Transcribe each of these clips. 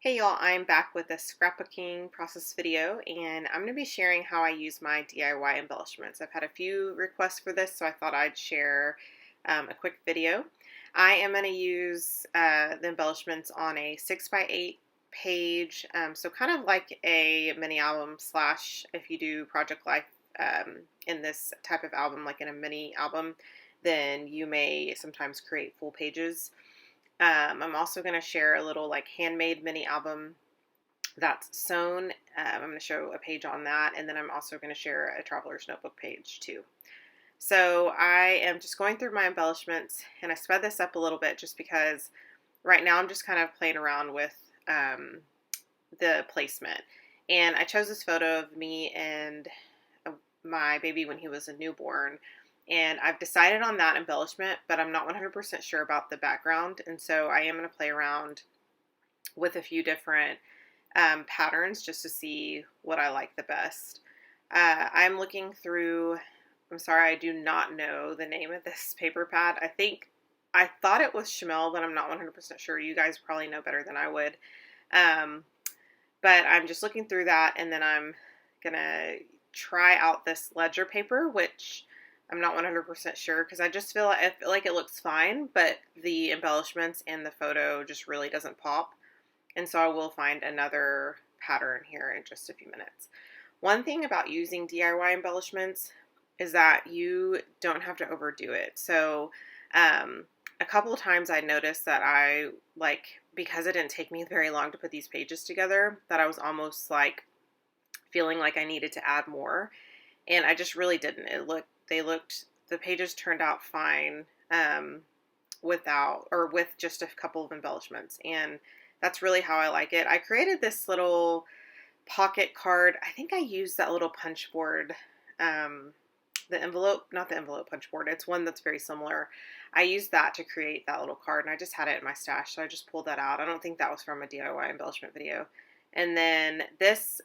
Hey y'all, I'm back with a scrapbooking process video and I'm going to be sharing how I use my DIY embellishments. I've had a few requests for this, so I thought I'd share a quick video. I am going to use the embellishments on a 6x8 page, so kind of like a mini album slash if you do project life in this type of album, like in a mini album, then you may sometimes create full pages. I'm also going to share a little like handmade mini album that's sewn. I'm going to show a page on that, and then I'm also going to share a traveler's notebook page too. So I am just going through my embellishments, and I sped this up a little bit just because right now I'm just kind of playing around with the placement. And I chose this photo of me and my baby when he was a newborn. And I've decided on that embellishment, but I'm not 100% sure about the background. And so I am going to play around with a few different patterns just to see what I like the best. I'm looking through, I'm sorry, I do not know the name of this paper pad. I thought it was Chamel, but I'm not 100% sure. You guys probably know better than I would. But I'm just looking through that, and then I'm going to try out this ledger paper, which I'm not 100% sure because I just feel like it looks fine, but the embellishments and the photo just really doesn't pop. And so I will find another pattern here in just a few minutes. One thing about using DIY embellishments is that you don't have to overdo it. So a couple of times I noticed that because it didn't take me very long to put these pages together, that I was almost like feeling like I needed to add more. And I just really didn't. The pages turned out fine with just a couple of embellishments. And that's really how I like it. I created this little pocket card. I think I used that little punch board, not the envelope punch board. It's one that's very similar. I used that to create that little card, and I just had it in my stash, so I just pulled that out. I don't think that was from a DIY embellishment video. And then this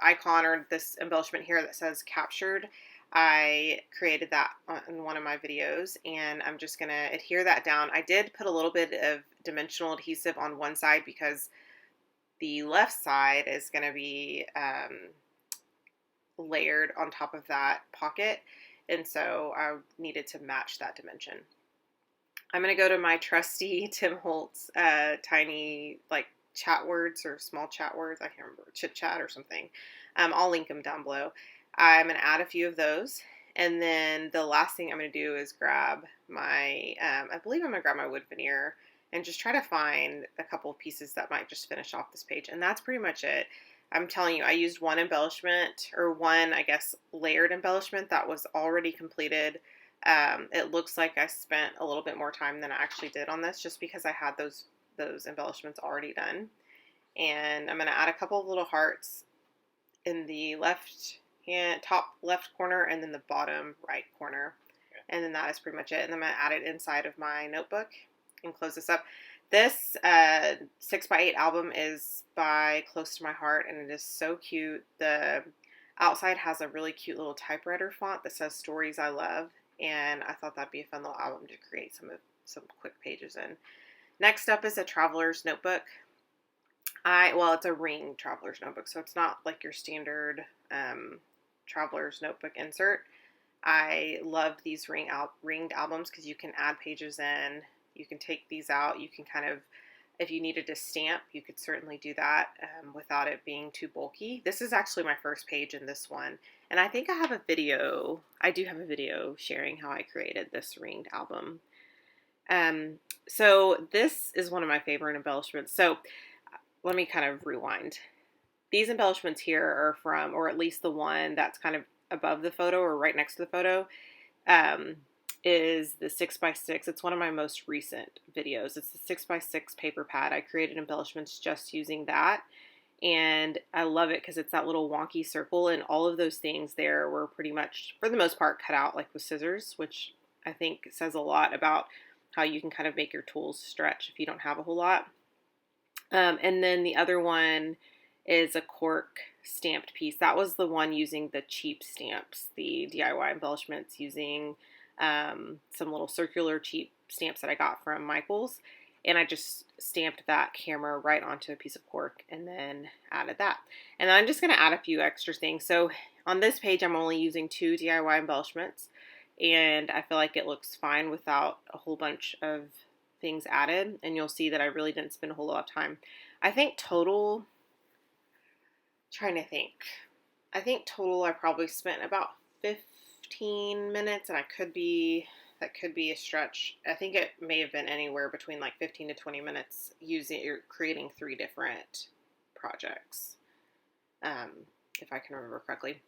icon or this embellishment here that says captured, I created that in one of my videos, and I'm just going to adhere that down. I did put a little bit of dimensional adhesive on one side because the left side is going to be layered on top of that pocket, and so I needed to match that dimension. I'm going to go to my trusty Tim Holtz tiny chat words or small chat words. I can't remember, chit chat or something. I'll link them down below. I'm going to add a few of those. And then the last thing I'm going to do is grab my, I believe I'm going to grab my wood veneer and just try to find a couple of pieces that might just finish off this page. And that's pretty much it. I'm telling you, I used one embellishment, or one, I guess, layered embellishment that was already completed. It looks like I spent a little bit more time than I actually did on this just because I had those embellishments already done. And I'm going to add a couple of little hearts in the top left corner and then the bottom right corner. And then that is pretty much it. And I'm going to add it inside of my notebook and close this up. This 6x8 album is by Close to My Heart, and it is so cute. The outside has a really cute little typewriter font that says Stories I Love, and I thought that'd be a fun little album to create some quick pages in. Next up is a traveler's notebook. It's a ring traveler's notebook, so it's not like your standard traveler's notebook insert. I love these ringed albums because you can add pages in. You can take these out. You can kind of, if you needed to stamp, you could certainly do that without it being too bulky. This is actually my first page in this one, and I think I have a video. I do have a video sharing how I created this ringed album. So this is one of my favorite embellishments. So let me kind of rewind. These embellishments here are from, or at least the one that's kind of above the photo or right next to the photo, is the 6x6. It's one of my most recent videos. It's the 6x6 paper pad. I created embellishments just using that, and I love it because it's that little wonky circle, and all of those things there were pretty much, for the most part, cut out like with scissors, which I think says a lot about how you can kind of make your tools stretch if you don't have a whole lot. And then the other one is a cork stamped piece. That was the one using the cheap stamps, the DIY embellishments using some little circular cheap stamps that I got from Michael's. and I just stamped that camera right onto a piece of cork and then added that. And then I'm just going to add a few extra things. So on this page, I'm only using 2 DIY embellishments, and I feel like it looks fine without a whole bunch of things added, and you'll see that I really didn't spend a whole lot of time. I think total, trying to think, I think total I probably spent about 15 minutes, and that could be a stretch. I think it may have been anywhere between like 15 to 20 minutes creating 3 different projects, if I can remember correctly.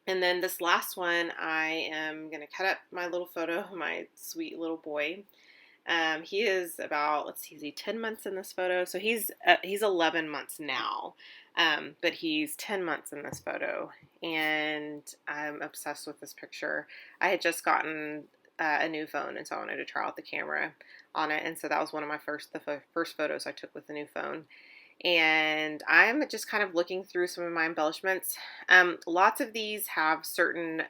And then this last one, I am going to cut up my little photo of my sweet little boy. He is about, let's see, is he 10 months in this photo? So he's 11 months now, but he's 10 months in this photo, and I'm obsessed with this picture. I had just gotten a new phone, and so I wanted to try out the camera on it, and so that was one of my first photos I took with the new phone. And I'm just kind of looking through some of my embellishments. Lots of these have certain,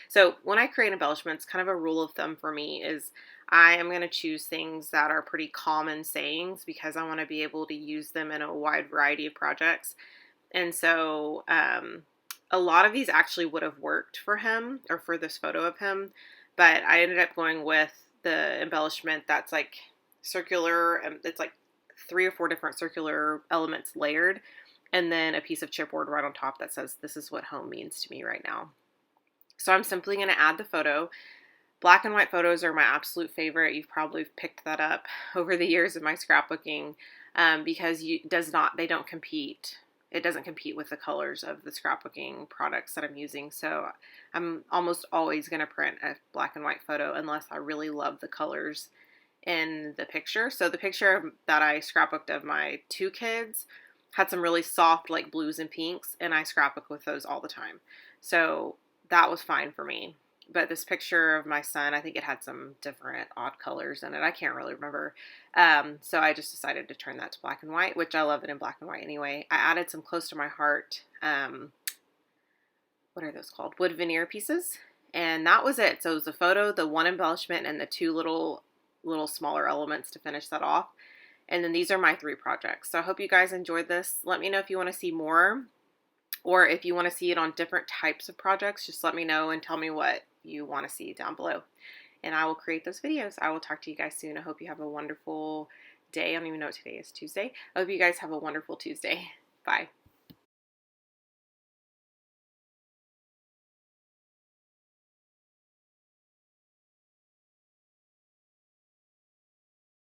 so when I create embellishments, kind of a rule of thumb for me is I am going to choose things that are pretty common sayings, because I want to be able to use them in a wide variety of projects. And so a lot of these actually would have worked for him, or for this photo of him, but I ended up going with the embellishment that's like circular, and it's like 3 or 4 different circular elements layered, and then a piece of chipboard right on top that says, "This is what home means to me right now." So I'm simply going to add the photo. Black and white photos are my absolute favorite. You've probably picked that up over the years of my scrapbooking, because they don't compete. It doesn't compete with the colors of the scrapbooking products that I'm using. So I'm almost always going to print a black and white photo unless I really love the colors in the picture. So the picture that I scrapbooked of my 2 kids had some really soft like blues and pinks, and I scrapbook with those all the time. So that was fine for me. But this picture of my son, I think it had some different odd colors in it. I can't really remember. So I just decided to turn that to black and white, which I love it in black and white anyway. I added some close to my heart, what are those called? Wood veneer pieces. And that was it. So it was the photo, the 1 embellishment, and the 2 little smaller elements to finish that off. And then these are my 3 projects. So I hope you guys enjoyed this. Let me know if you want to see more, or if you want to see it on different types of projects. Just let me know and tell me what you want to see down below, and I will create those videos. I will talk to you guys soon. I hope you have a wonderful day. I don't even know what today is, Tuesday. I hope you guys have a wonderful Tuesday. Bye.